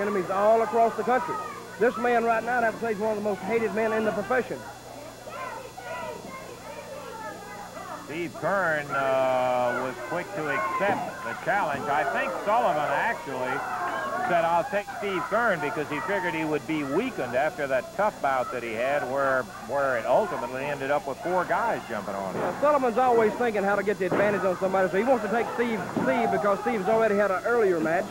enemies all across the country. This man right now, I have to say, is one of the most hated men in the profession. Steve Kern was quick to accept the challenge. I think Sullivan actually said, I'll take Steve Kern, because he figured he would be weakened after that tough bout that he had where it ultimately ended up with 4 guys jumping on him. Yeah, Sullivan's always thinking how to get the advantage on somebody, so he wants to take Steve because Steve's already had an earlier match.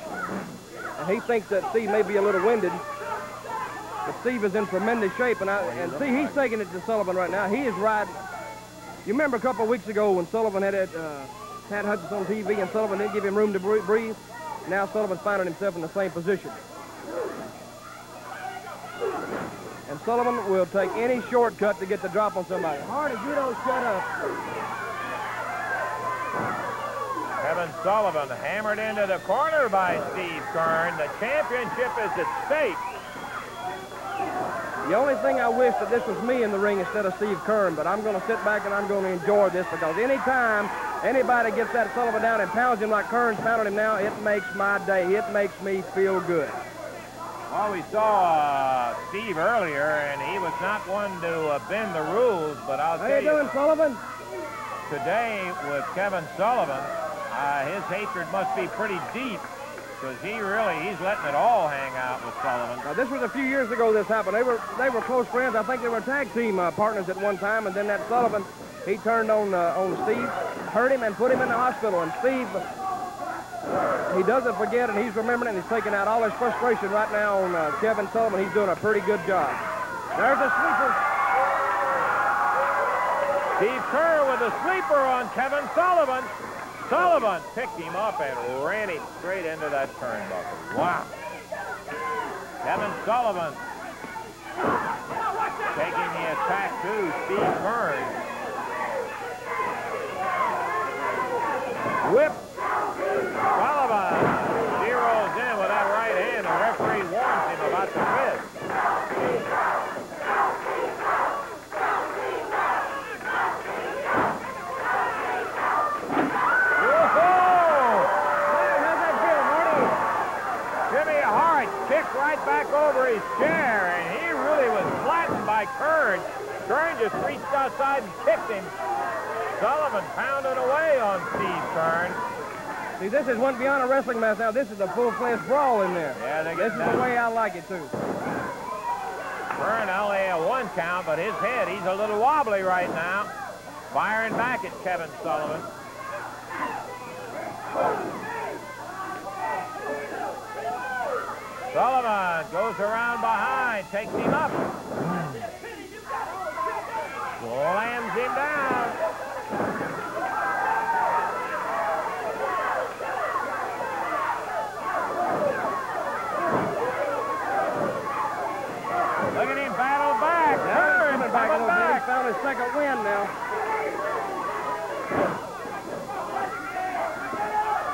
And he thinks that Steve may be a little winded. But Steve is in tremendous shape, and see, he's taking it to Sullivan right now. He is riding. You remember a couple of weeks ago when Sullivan had Pat Hutchins on TV and Sullivan didn't give him room to breathe? Now Sullivan's finding himself in the same position. And Sullivan will take any shortcut to get the drop on somebody. Hardy, you don't shut up. Kevin Sullivan hammered into the corner by Steve Kern. The championship is at stake. The only thing I wish that this was me in the ring instead of Steve Kern, but I'm going to sit back and I'm going to enjoy this, because anytime anybody gets that Sullivan down and pounds him like Kern's pounding him now, it makes my day. It makes me feel good. Well, we saw Steve earlier, and he was not one to bend the rules, but I'll tell you... How you doing, Sullivan? Today, with Kevin Sullivan, his hatred must be pretty deep, because he's letting it all hang out with Sullivan. Now, this was a few years ago this happened. They were close friends. I think they were tag team partners at one time, and then that Sullivan, he turned on Steve, hurt him, and put him in the hospital. And Steve, he doesn't forget, and he's remembering it, and he's taking out all his frustration right now on Kevin Sullivan. He's doing a pretty good job. There's a sleeper. Steve Kerr with a sleeper on Kevin Sullivan. Sullivan picked him up and ran him straight into that turnbuckle. Wow. Kevin Sullivan taking the attack to Steve Kern. Whip. Sullivan zeroes in with that right hand. The referee warns him about the wrist. Right back over his chair, and he really was flattened by Kern. Kern just reached outside and kicked him. Sullivan pounded away on Steve Kern. See, this is one beyond a wrestling match now. This is a full-fledged brawl in there. Yeah, this is the way I like it, too. Kern only had 1 count, but his head, he's a little wobbly right now. Firing back at Kevin Sullivan. Sullivan goes around behind, takes him up. Slams him down. Look at him battle back. Kern coming back. He found his second win now.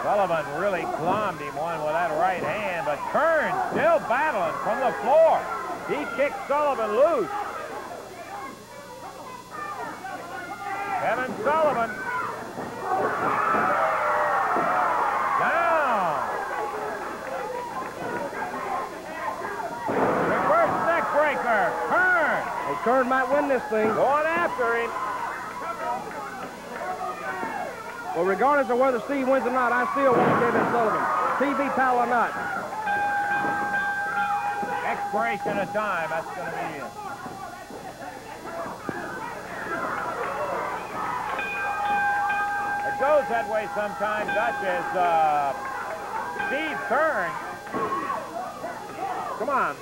Sullivan really clommed him one with that right hand, but Kern still battling from the floor. He kicked Sullivan loose. Kevin Sullivan down. Reverse neck breaker. Kern. Hey, Kern might win this thing. Going after him. Well, regardless of whether Steve wins or not, I still want Kevin Sullivan. TV pal or not. Expiration of time, that's going to be it. It goes that way sometimes, Dutch, as Steve Kern. Come on.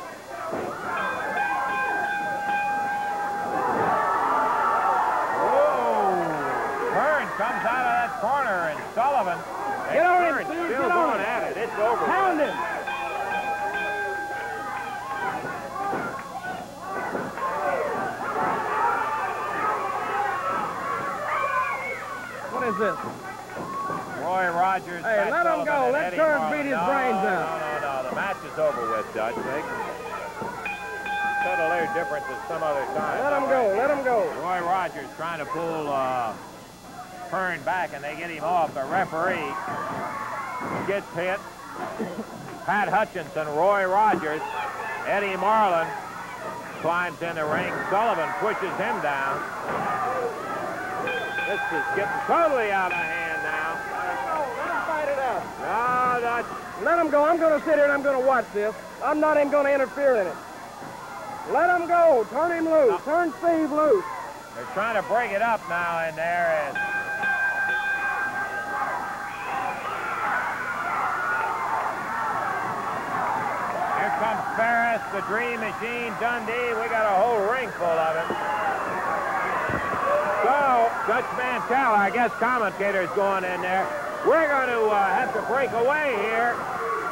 Comes out of that corner, and Sullivan Get on him, Steve, still get on going him. at it. It's over. Pound him. What is this? Roy Rogers. Hey, Pat let him Sullivan, go. and Let Eddie Kern Marlin. beat his No, brains out. No. The match is over with, Dutch. They can settle their differences some other time. Let him go. Let him go. Roy Rogers trying to pull Kern back, and they get him off. The referee gets hit. Pat Hutchinson, Roy Rogers, Eddie Marlin climbs in the ring. Sullivan pushes him down. This is getting totally out of hand now. Let him fight it out. No, that's... Let him go. I'm going to sit here and I'm going to watch this. I'm not even going to interfere in it. Let him go. Turn him loose. No. Turn Steve loose. They're trying to break it up now in there. And here comes Ferris, the Dream Machine, Dundee. We got a whole ring full of it. So, Dutch Mantell, I guess commentator's going in there. We're going to have to break away here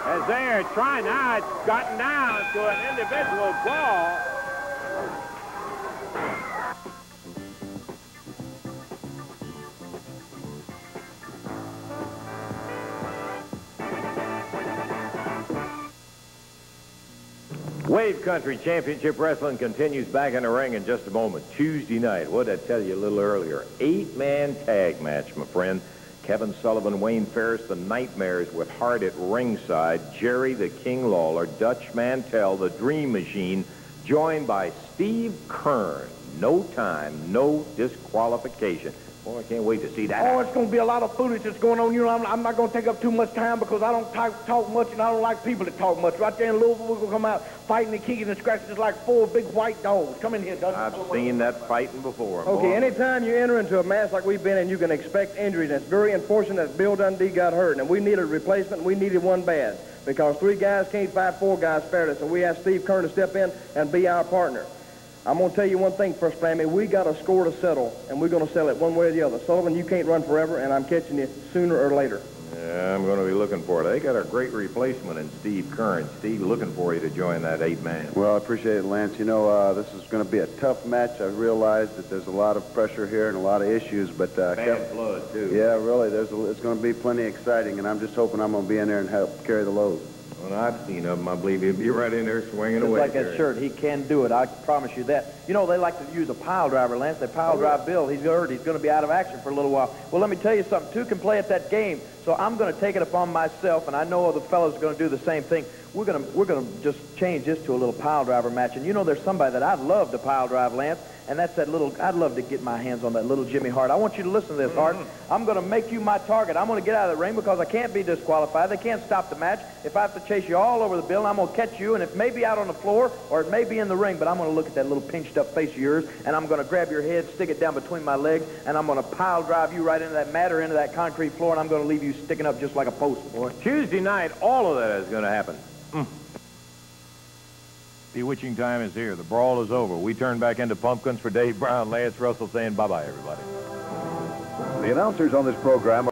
as they are trying. Now it's gotten down to an individual brawl. Wave Country Championship Wrestling continues back in the ring in just a moment. Tuesday night, what did I tell you a little earlier? 8-man tag match, my friend. Kevin Sullivan, Wayne Ferris, the Nightmares with Hart at ringside. Jerry the King Lawler, Dutch Mantell, the Dream Machine, joined by Steve Kern. No time, no disqualification. Boy, I can't wait to see that. Oh, it's going to be a lot of foolishness going on. You know, I'm not going to take up too much time because I don't talk much, and I don't like people that talk much. Right there in Louisville, we're going to come out fighting and kicking and scratching just like 4 big white dogs. Come in here, Dutch. I've seen that fighting before. Okay, anytime you enter into a match like we've been in, you can expect injuries. And it's very unfortunate that Bill Dundee got hurt, and we needed a replacement, and we needed one bad because 3 guys can't fight 4 guys fairly. So we asked Steve Kern to step in and be our partner. I'm going to tell you one thing first, Flammy. We got a score to settle, and we're going to settle it one way or the other. Sullivan, you can't run forever, and I'm catching you sooner or later. Yeah, I'm going to be looking for it. They got a great replacement in Steve Kern. Steve, looking for you to join that 8-man. Well, I appreciate it, Lance. You know, this is going to be a tough match. I realize that there's a lot of pressure here and a lot of issues, but bad blood, too. Yeah, really, it's going to be plenty exciting, and I'm just hoping I'm going to be in there and help carry the load. When I've seen him, I believe he'll be right in there swinging Just away. like that shirt, he can do it. I promise you that. You know, they like to use a pile driver, Lance. They pile drive Bill. He's hurt. He's going to be out of action for a little while. Well, let me tell you something. 2 can play at that game, so I'm going to take it upon myself, and I know the fellows are going to do the same thing. We're going to just change this to a little pile driver match. And you know, there's somebody that I'd love to pile drive, Lance, and that's that little. I'd love to get my hands on that little Jimmy Hart. I want you to listen to this, Hart. I'm going to make you my target. I'm going to get out of the ring because I can't be disqualified. They can't stop the match. If I have to chase you all over the bill, I'm going to catch you, and it may be out on the floor or it may be in the ring, but I'm going to look at that little pinched up face of yours, and I'm going to grab your head, stick it down between my legs, and I'm going to pile drive you right into that mat or into that concrete floor, and I'm going to leave you sticking up just like a post, boy. Tuesday night, all of that is going to happen. Bewitching time is here. The brawl is over. We turn back into Pumpkins for Dave Brown, Lance Russell saying bye-bye, everybody. The announcers on this program